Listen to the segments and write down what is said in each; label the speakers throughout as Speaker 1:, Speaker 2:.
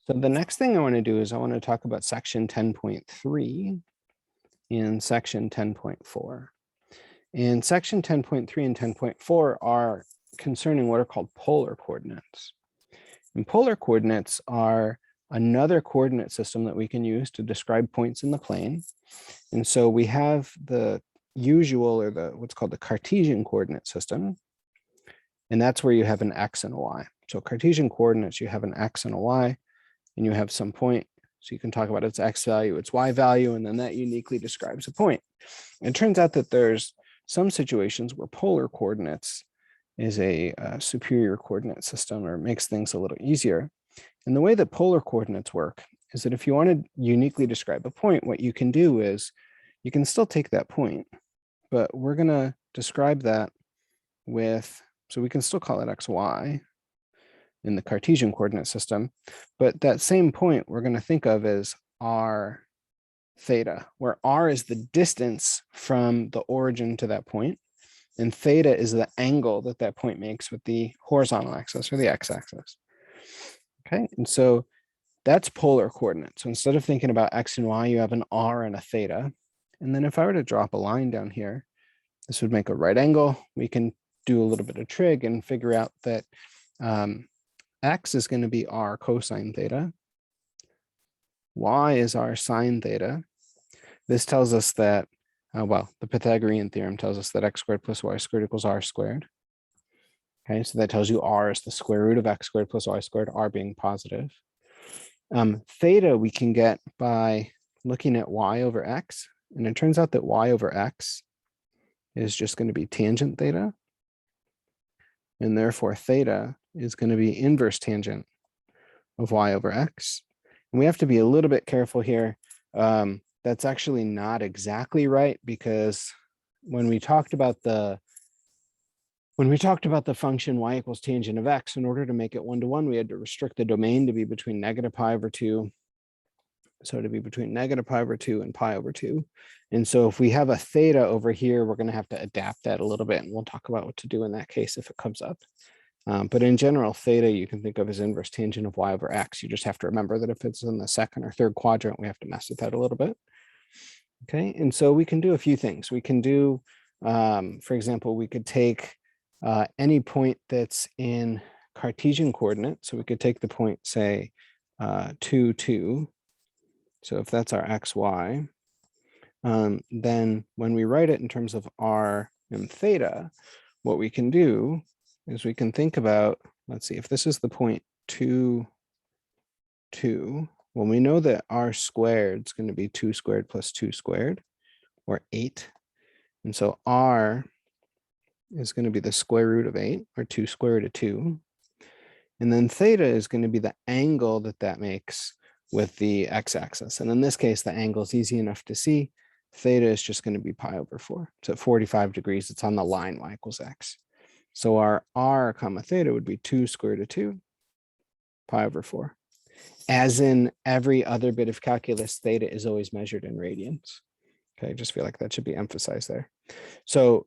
Speaker 1: So the next thing I want to do is I want to talk about section 10.3 and section 10.4. And section 10.3 and 10.4 are concerning what are called polar coordinates. And polar coordinates are another coordinate system that we can use to describe points in the plane. And so we have the usual, or the what's called the Cartesian coordinate system. And that's where you have an x and a y. So Cartesian coordinates, you have an x and a y, and you have some point. So you can talk about its x value, its y value, and then that uniquely describes a point. And it turns out that there's some situations where polar coordinates is a superior coordinate system, or makes things a little easier. And the way that polar coordinates work is that if you want to uniquely describe a point, what you can do is you can still take that point, but we're going to describe that with, so we can still call it xy in the Cartesian coordinate system, but that same point we're going to think of as r theta, where r is the distance from the origin to that point, and theta is the angle that that point makes with the horizontal axis or the x-axis. Okay, and so that's polar coordinates. So instead of thinking about x and y, you have an r and a theta. And then if I were to drop a line down here, this would make a right angle. We can do a little bit of trig and figure out that x is going to be r cosine theta. Y is r sine theta. This tells us that, well, the Pythagorean theorem tells us that x squared plus y squared equals r squared. Okay, so that tells you r is the square root of x squared plus y squared, r being positive. Theta we can get by looking at y over x, and it turns out that y over x is just going to be tangent theta, and therefore theta is going to be inverse tangent of y over x. And we have to be a little bit careful here. That's actually not exactly right, because when we talked about the function y equals tangent of x, in order to make it 1-to-1, we had to restrict the domain to be between negative pi over 2. So to be between negative pi over 2 and pi over 2. And so if we have a theta over here, we're going to have to adapt that a little bit, and we'll talk about what to do in that case if it comes up. But in general, theta you can think of as inverse tangent of y over x. You just have to remember that if it's in the second or third quadrant, we have to mess with that a little bit. Okay, and so we can do a few things. We can do, for example, we could take any point that's in Cartesian coordinates. So we could take the point, say, 2, 2. So if that's our xy, then when we write it in terms of r and theta, what we can do is we can think about, let's see, if this is the point 2, 2, well, we know that r squared is going to be 2 squared plus 2 squared, or 8. And so r is going to be the square root of 8, or 2 square root of 2. And then theta is going to be the angle that that makes with the x-axis. And in this case, the angle is easy enough to see. Theta is just going to be pi over 4. So at 45 degrees, it's on the line y equals x. So our r comma theta would be 2 square root of 2 pi over 4. As in every other bit of calculus, theta is always measured in radians. Okay, I just feel like that should be emphasized there. So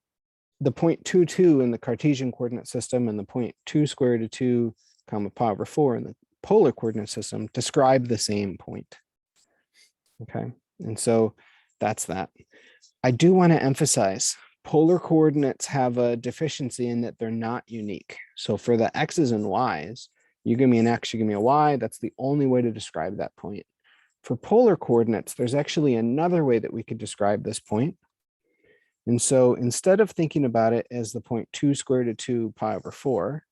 Speaker 1: the point 2, 2 in the Cartesian coordinate system and the point 2 square root of 2 comma pi over 4 in the polar coordinate system describe the same point. Okay, and so that's that. I do want to emphasize polar coordinates have a deficiency in that they're not unique. So for the x's and y's, you give me an x, you give me a y, that's the only way to describe that point. For polar coordinates, there's actually another way that we could describe this point. And so instead of thinking about it as the point 2 square root of 2 pi over 4,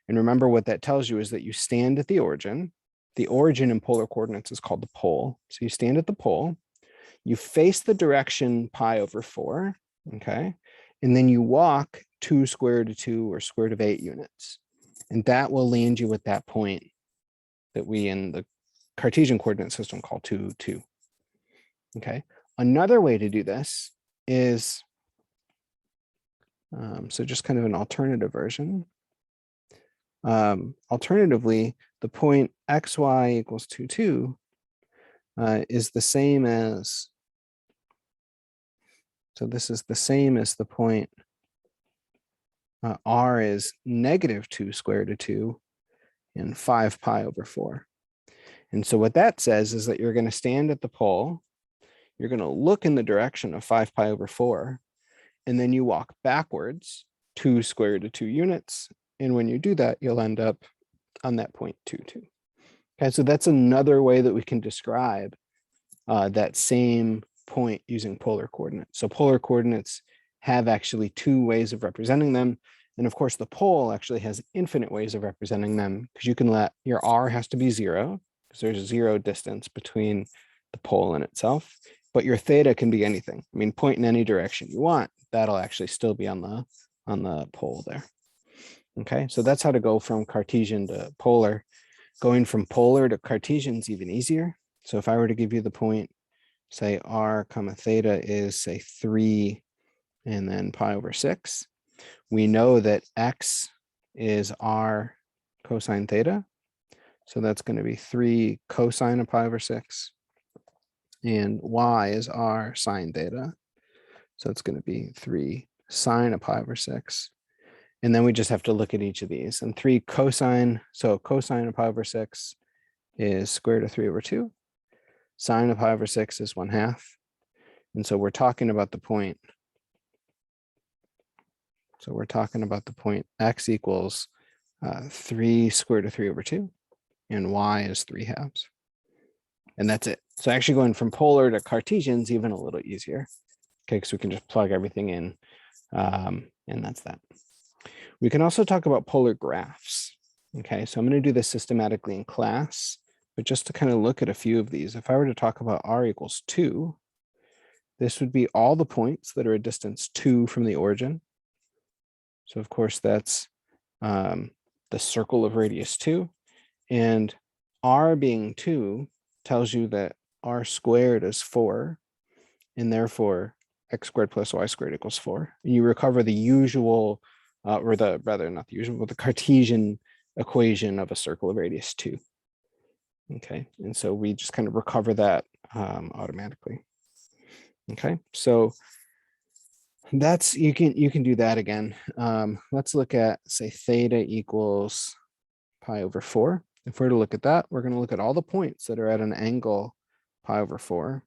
Speaker 1: and remember what that tells you is that you stand at the origin. The origin in polar coordinates is called the pole. So you stand at the pole, you face the direction pi over 4, okay? And then you walk 2 square root of 2 or square root of 8 units. And that will land you with that point that we in the Cartesian coordinate system call 2, 2. Okay. Another way to do this is, so just kind of an alternative version. Alternatively, the point xy equals 2, 2 is the same as, so this is the same as the point r is negative 2 square root of 2 and 5 pi over 4. And so what that says is that you're going to stand at the pole, you're going to look in the direction of 5 pi over 4, and then you walk backwards 2 square root of 2 units. And when you do that, you'll end up on that 0.22. Okay, so that's another way that we can describe that same point using polar coordinates. So polar coordinates have actually 2 ways of representing them. And of course, the pole actually has infinite ways of representing them, because you can let your r has to be 0, because there's 0 distance between the pole and itself. But your theta can be anything. I mean, point in any direction you want. That'll actually still be on the pole there. Okay, so that's how to go from Cartesian to polar. Going from polar to Cartesian is even easier. So if I were to give you the point, say r comma theta is, say, 3 and then pi over 6, we know that x is r cosine theta. So that's going to be 3 cosine of pi over 6. And y is r sine theta. So it's going to be 3 sine of pi over 6. And then we just have to look at each of these. And 3 cosine, so cosine of pi over 6 is square root of 3 over 2. Sine of pi over 6 is 1/2. And so we're talking about the point. So we're talking about the point x equals 3 square root of 3 over 2. And y is 3/2. And that's it. So actually going from polar to Cartesian is even a little easier. Okay, because we can just plug everything in. And that's that. We can also talk about polar graphs. Okay, so I'm going to do this systematically in class, but just to kind of look at a few of these, if I were to talk about r equals 2, this would be all the points that are a distance 2 from the origin. So of course that's the circle of radius 2. And r being 2 tells you that r squared is 4, and therefore x squared plus y squared equals 4. And you recover the usual, or the, rather not the usual, but the Cartesian equation of a circle of radius 2. Okay, and so we just kind of recover that automatically. Okay, so that's, you can do that again. Let's look at, say, theta equals pi over 4. If we're to look at that, we're going to look at all the points that are at an angle pi over 4.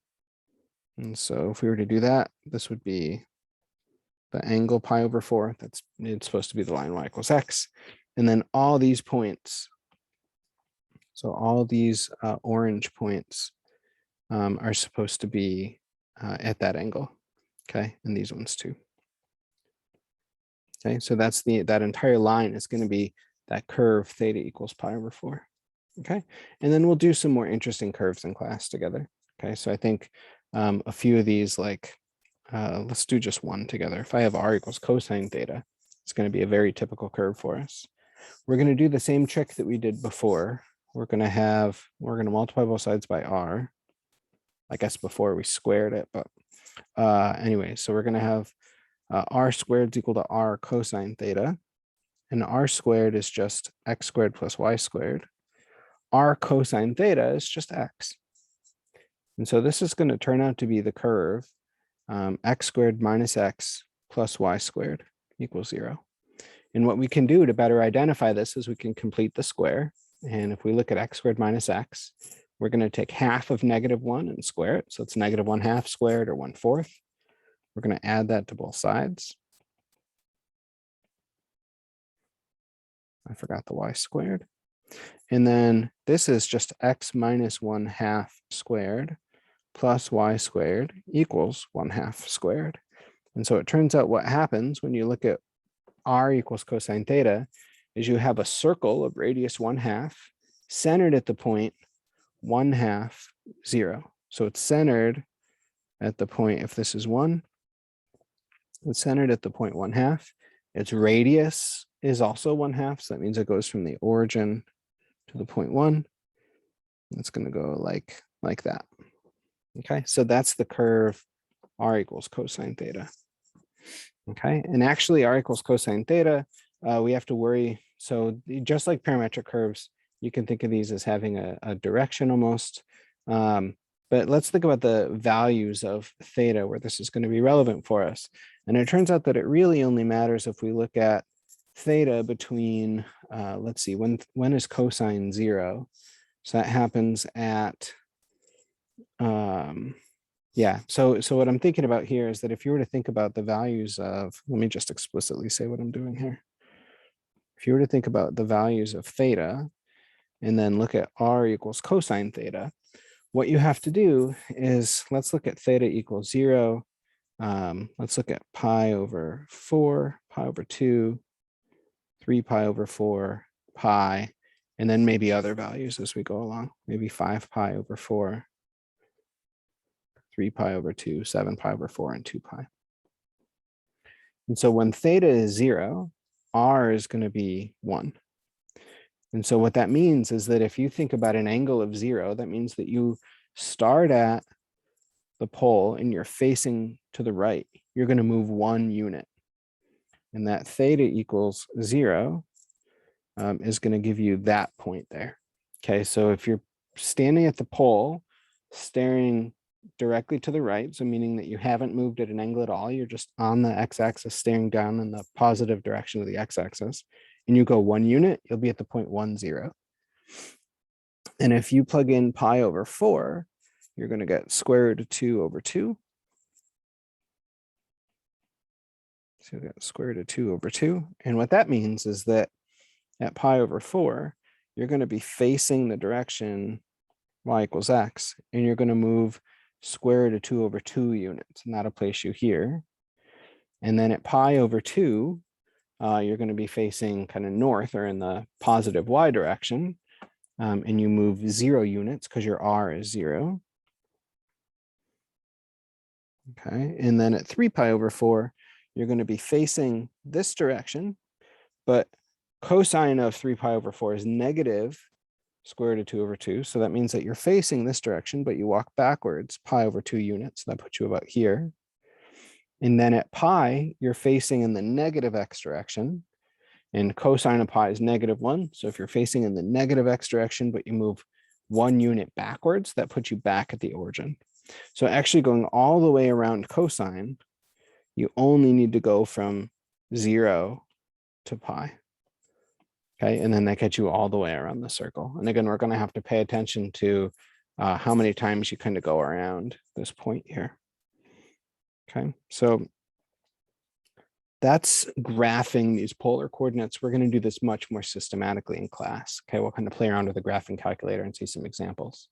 Speaker 1: And so if we were to do that, this would be the angle pi over 4. It's supposed to be the line y equals x. And then all these points, so all these orange points are supposed to be at that angle. Okay, and these ones too. Okay, so that's that entire line is going to be that curve theta equals pi over 4. Okay, and then we'll do some more interesting curves in class together. Okay, so I think a few of these, like let's do just one together. If I have r equals cosine theta, it's going to be a very typical curve for us. We're going to do the same trick that we did before. We're going to multiply both sides by r. I guess before we squared it, but anyway, so we're going to have r squared is equal to r cosine theta, and r squared is just x squared plus y squared. R cosine theta is just x. And so this is going to turn out to be the curve x squared minus x plus y squared equals 0. And what we can do to better identify this is we can complete the square. And if we look at x squared minus x, we're going to take half of -1 and square it. So it's -1/2 squared, or 1/4. We're going to add that to both sides. I forgot the y squared. And then this is just x minus 1/2 squared plus y squared equals 1/2 squared. And so it turns out what happens when you look at r equals cosine theta is you have a circle of radius 1/2 centered at the point 1/2, 0. So it's centered at the point, if this is 1, it's centered at the point 1/2. Its radius is also 1/2, so that means it goes from the origin to the point 1. It's going to go like that. Okay, so that's the curve r equals cosine theta. Okay, and actually r equals cosine theta, we have to worry. So just like parametric curves, you can think of these as having a direction almost. But let's think about the values of theta where this is going to be relevant for us. And it turns out that it really only matters if we look at theta between, let's see, when is cosine 0? So that happens at, yeah. So what I'm thinking about here is that if you were to think about the values of, let me just explicitly say what I'm doing here. If you were to think about the values of theta and then look at r equals cosine theta, what you have to do is, let's look at theta equals 0. Let's look at pi over 4, pi over 2, 3 pi over 4, pi, and then maybe other values as we go along. Maybe 5 pi over 4, 3 pi over 2, 7 pi over 4, and 2 pi. And so when theta is 0, r is going to be 1. And so what that means is that if you think about an angle of 0, that means that you start at the pole and you're facing to the right. You're going to move 1 unit. And that theta equals 0 is going to give you that point there. Okay, so if you're standing at the pole, staring directly to the right, so meaning that you haven't moved at an angle at all, you're just on the x-axis staring down in the positive direction of the x-axis, and you go 1 unit, you'll be at the point 1, 0. And if you plug in pi over 4, you're going to get square root of 2 over 2. So you'll get square root of 2 over 2. And what that means is that at pi over 4, you're going to be facing the direction y equals x, and you're going to move square root of 2 over 2 units, and that'll place you here. And then at pi over 2, you're going to be facing kind of north or in the positive y direction, and you move 0 units because your r is 0. Okay, and then at 3 pi over 4, you're going to be facing this direction, but cosine of 3 pi over 4 is negative square root of 2 over 2. So that means that you're facing this direction, but you walk backwards pi over 2 units. That puts you about here. And then at pi, you're facing in the negative x direction, and cosine of pi is -1. So if you're facing in the negative x direction, but you move 1 unit backwards, that puts you back at the origin. So actually going all the way around cosine, you only need to go from 0 to pi. Okay, and then that gets you all the way around the circle. And again, we're going to have to pay attention to how many times you kind of go around this point here. Okay, so that's graphing these polar coordinates. We're going to do this much more systematically in class. Okay, we'll kind of play around with the graphing calculator and see some examples.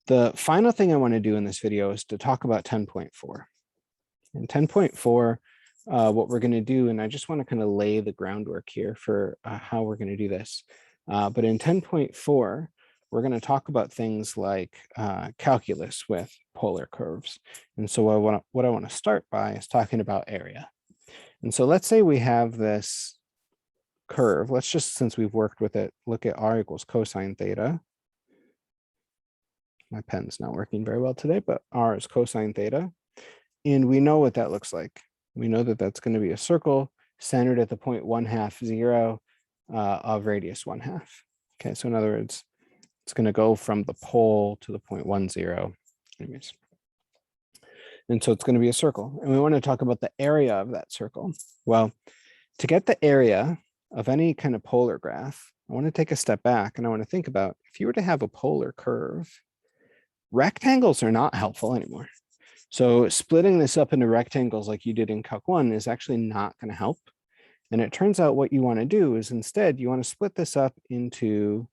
Speaker 1: The final thing I want to do in this video is to talk about 10.4. In 10.4, what we're going to do, and I just want to kind of lay the groundwork here for how we're going to do this. But in 10.4, we're going to talk about things like calculus with polar curves. And so what I want to start by is talking about area. And so let's say we have this curve. Let's just, since we've worked with it, look at r equals cosine theta. My pen's not working very well today, but r is cosine theta. And we know what that looks like. We know that that's going to be a circle centered at the point 1/2, 0 of radius 1/2. Okay, so in other words, it's going to go from the pole to the point 1, 0. Anyways. And so it's going to be a circle. And we want to talk about the area of that circle. Well, to get the area of any kind of polar graph, I want to take a step back and I want to think about, if you were to have a polar curve, rectangles are not helpful anymore. So splitting this up into rectangles like you did in Calc 1 is actually not going to help. And it turns out what you want to do is instead you want to split this up into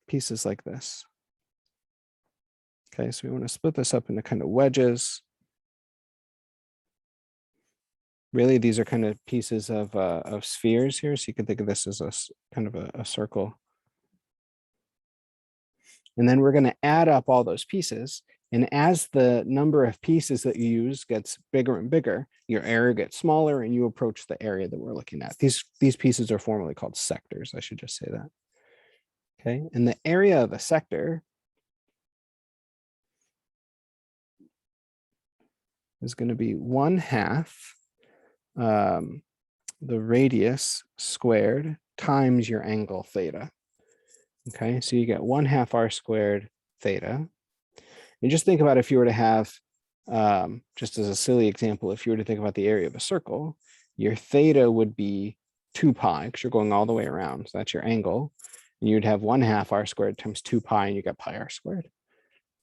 Speaker 1: pieces like this. Okay, so we want to split this up into kind of wedges. Really, these are kind of pieces of spheres here. So you can think of this as a kind of a circle. And then we're going to add up all those pieces. And as the number of pieces that you use gets bigger and bigger, your area gets smaller and you approach the area that we're looking at. These pieces are formally called sectors. I should just say that. Okay, and the area of a sector is going to be 1/2 the radius squared times your angle theta. Okay, so you get 1/2 r squared theta. And just think about if you were to have, just as a silly example, if you were to think about the area of a circle, your theta would be 2 pi because you're going all the way around. So that's your angle. And you'd have 1/2 r squared times 2 pi, and you get pi r squared.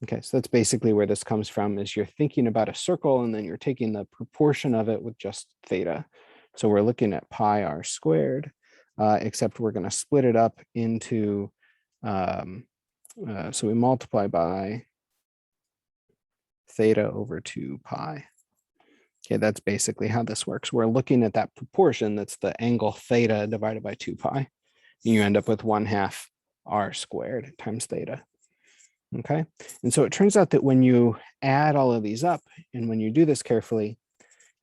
Speaker 1: Okay, so that's basically where this comes from, is you're thinking about a circle and then you're taking the proportion of it with just theta. So we're looking at pi r squared, except we're going to split it up into, so we multiply by theta over 2 pi. Okay, that's basically how this works. We're looking at that proportion, that's the angle theta divided by 2 pi. And you end up with 1/2 r squared times theta. Okay, and so it turns out that when you add all of these up, and when you do this carefully,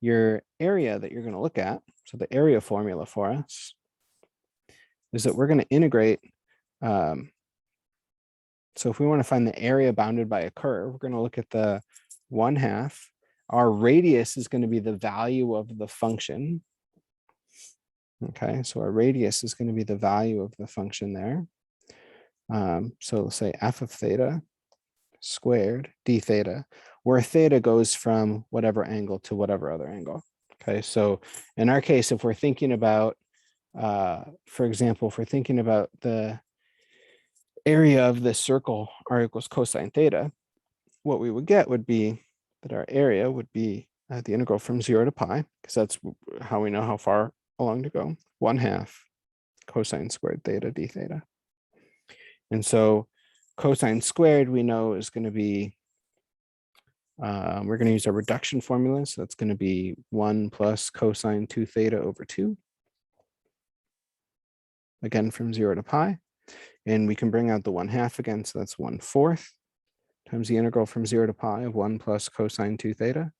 Speaker 1: your area that you're going to look at, so the area formula for us, is that we're going to integrate. So if we want to find the area bounded by a curve, we're going to look at the 1/2. Our radius is going to be the value of the function. Okay, so our radius is going to be the value of the function there. So let's say f of theta squared d theta, where theta goes from whatever angle to whatever other angle. Okay, so in our case, if we're thinking about, for example, if we're thinking about the area of this circle, r equals cosine theta, what we would get would be that our area would be the integral from 0 to pi, because that's how we know how far along to go, 1/2 cosine squared theta d theta. And so cosine squared we know is going to be, we're going to use our reduction formula. So that's going to be 1 plus cosine 2 theta over 2. Again, from 0 to pi. And we can bring out the 1/2 again. So that's 1/4 times the integral from 0 to pi of 1 plus cosine 2 theta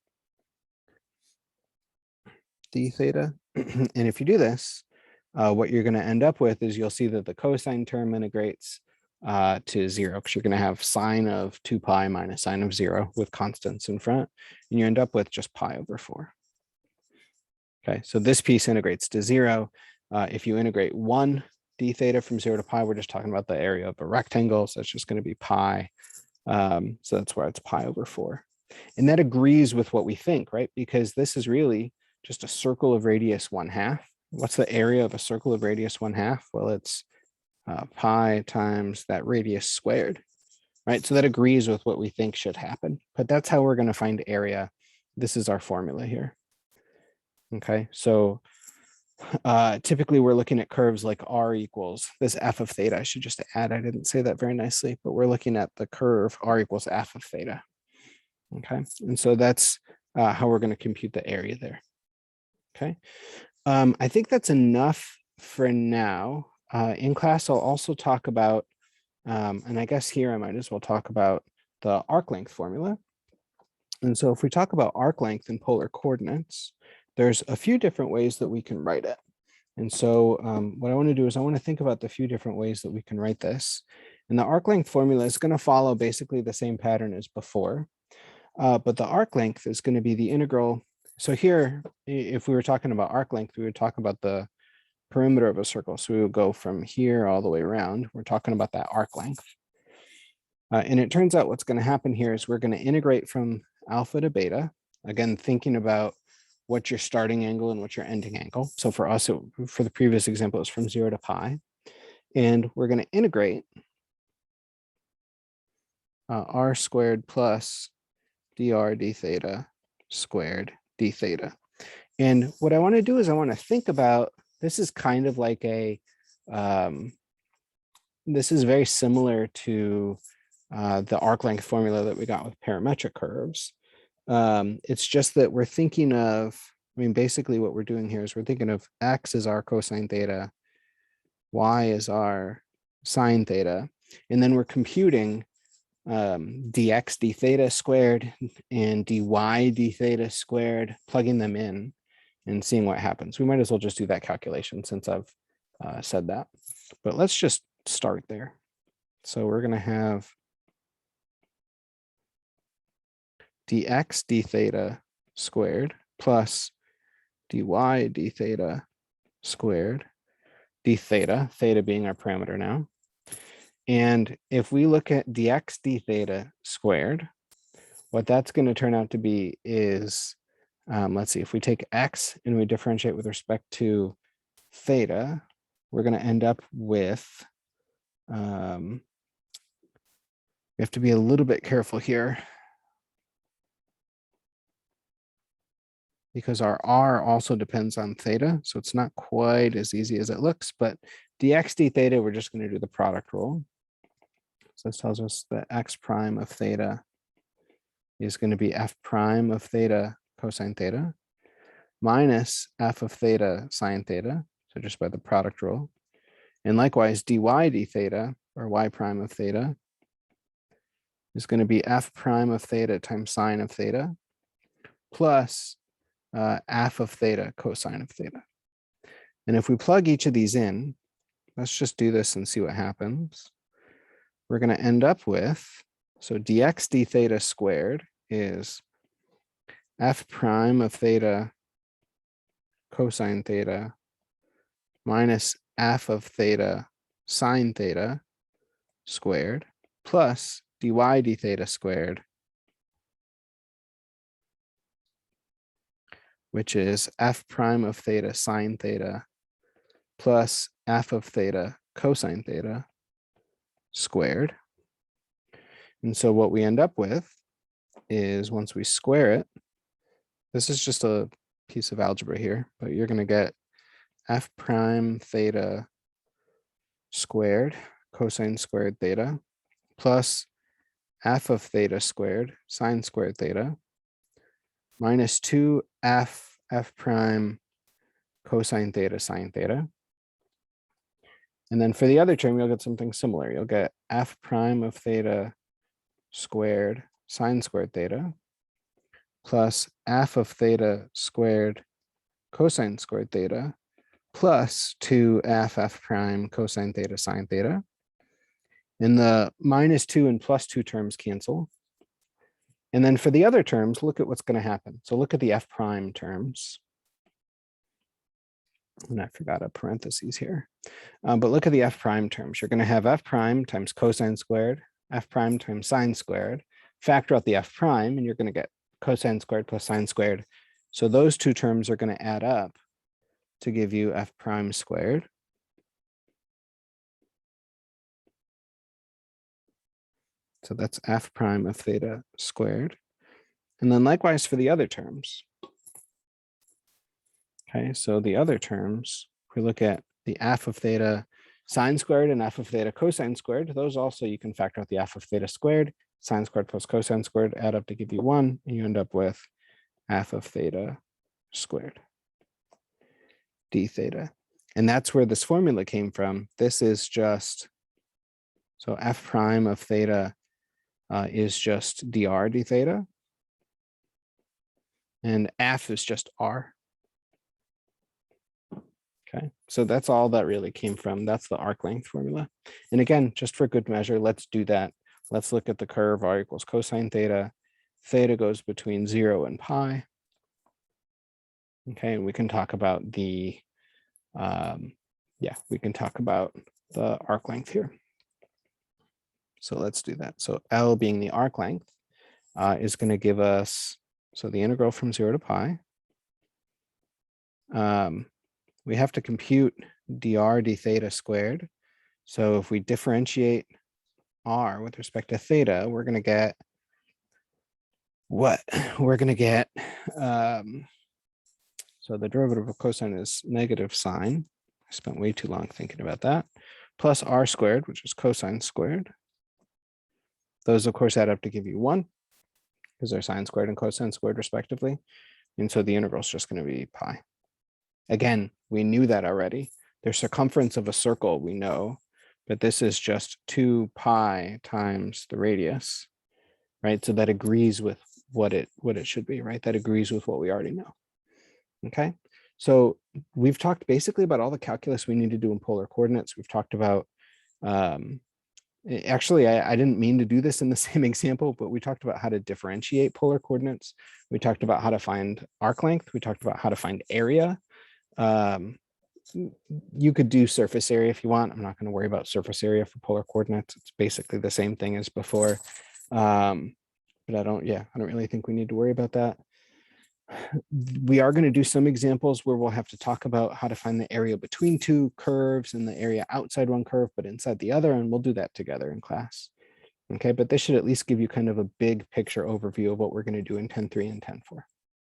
Speaker 1: d theta. And if you do this, what you're going to end up with is you'll see that the cosine term integrates to 0, because you're going to have sine of 2 pi minus sine of 0 with constants in front, and you end up with just pi over 4. Okay, so this piece integrates to 0. If you integrate 1 d theta from 0 to pi, we're just talking about the area of a rectangle, so it's just going to be pi. So that's why it's pi over 4. And that agrees with what we think, right? Because this is really just a circle of radius 1/2. What's the area of a circle of radius 1/2? Well, it's pi times that radius squared, right? So that agrees with what we think should happen, but that's how we're going to find area. This is our formula here. Okay, so typically we're looking at curves like r equals this f of theta. I should just add, I didn't say that very nicely, but we're looking at the curve r equals f of theta. Okay, and so that's how we're going to compute the area there. Okay, I think that's enough for now. In class, I'll also talk about, and I guess here I might as well talk about the arc length formula. And so if we talk about arc length in polar coordinates, there's a few different ways that we can write it. And so what I want to do is I want to think about the few different ways that we can write this. And the arc length formula is going to follow basically the same pattern as before. But the arc length is going to be the integral. So here, if we were talking about arc length, we would talk about the perimeter of a circle. So we would go from here all the way around. We're talking about that arc length. And it turns out what's going to happen here is we're going to integrate from alpha to beta. Again, thinking about what's your starting angle and what's your ending angle. So for us, for the previous example, it's from 0 to pi. And we're going to integrate r squared plus dr d theta squared d theta. And what I want to do is I want to think about, this is kind of like a, this is very similar to the arc length formula that we got with parametric curves. It's just that we're thinking of, I mean, basically what we're doing here is we're thinking of x as our cosine theta, y as our sine theta, and then we're computing dx d theta squared and dy d theta squared, plugging them in and seeing what happens. We might as well just do that calculation since I've said that, but let's just start there. So we're going to have dx d theta squared plus dy d theta squared, d theta, theta being our parameter now. And if we look at dx d theta squared, what that's going to turn out to be is, let's see, if we take x and we differentiate with respect to theta, we're going to end up with we have to be a little bit careful here, because our r also depends on theta. So it's not quite as easy as it looks, but dx d theta, we're just going to do the product rule. So this tells us that x prime of theta is going to be f prime of theta cosine theta minus f of theta sine theta. So just by the product rule. And likewise, dy d theta, or y prime of theta, is going to be f prime of theta times sine of theta plus f of theta cosine of theta. And if we plug each of these in, let's just do this and see what happens. We're going to end up with, so dx d theta squared is f prime of theta cosine theta minus f of theta sine theta squared plus dy d theta squared, which is f prime of theta sine theta plus f of theta cosine theta squared. And so what we end up with is, once we square it, this is just a piece of algebra here, but you're going to get f prime theta squared cosine squared theta plus f of theta squared sine squared theta minus 2f f prime cosine theta sine theta. And then for the other term, you'll get something similar. You'll get f prime of theta squared sine squared theta plus f of theta squared cosine squared theta plus 2f f prime cosine theta sine theta. And the -2 and +2 terms cancel. And then for the other terms, look at what's going to happen. So look at the f prime terms. And I forgot a parentheses here. But look at the f prime terms. You're going to have f prime times cosine squared, f prime times sine squared. Factor out the f prime, and you're going to get cosine squared plus sine squared. So those two terms are going to add up to give you f prime squared. So that's f prime of theta squared. And then likewise for the other terms. Okay, so the other terms, we look at the f of theta sine squared and f of theta cosine squared. Those also, you can factor out the f of theta squared, sine squared plus cosine squared, add up to give you 1, and you end up with f of theta squared d theta. And that's where this formula came from. This is just, so f prime of theta is just dr d theta, and f is just r. Okay, so that's all that really came from. That's the arc length formula. And again, just for good measure, let's do that. Let's look at the curve r equals cosine theta. Theta goes between 0 and pi. Okay, and we can talk about the, we can talk about the arc length here. So let's do that. So L being the arc length is going to give us, so the integral from 0 to pi. We have to compute dr d theta squared. So if we differentiate r with respect to theta, we're going to get what? We're going to get, so the derivative of cosine is negative sine. I spent way too long thinking about that. Plus r squared, which is cosine squared. Those, of course, add up to give you 1, because they're sine squared and cosine squared, respectively. And so the integral is just going to be pi. Again, we knew that already. The circumference of a circle, we know, but this is just 2 pi times the radius, right? So that agrees with what it should be, right? That agrees with what we already know. Okay, so we've talked basically about all the calculus we need to do in polar coordinates. We've talked about, actually, I didn't mean to do this in the same example, but we talked about how to differentiate polar coordinates. We talked about how to find arc length. We talked about how to find area. You could do surface area if you want. I'm not going to worry about surface area for polar coordinates. It's basically the same thing as before. But I don't really think we need to worry about that. We are going to do some examples where we'll have to talk about how to find the area between two curves and the area outside one curve, but inside the other, and we'll do that together in class. Okay, but this should at least give you kind of a big picture overview of what we're going to do in 10.3 and 10.4.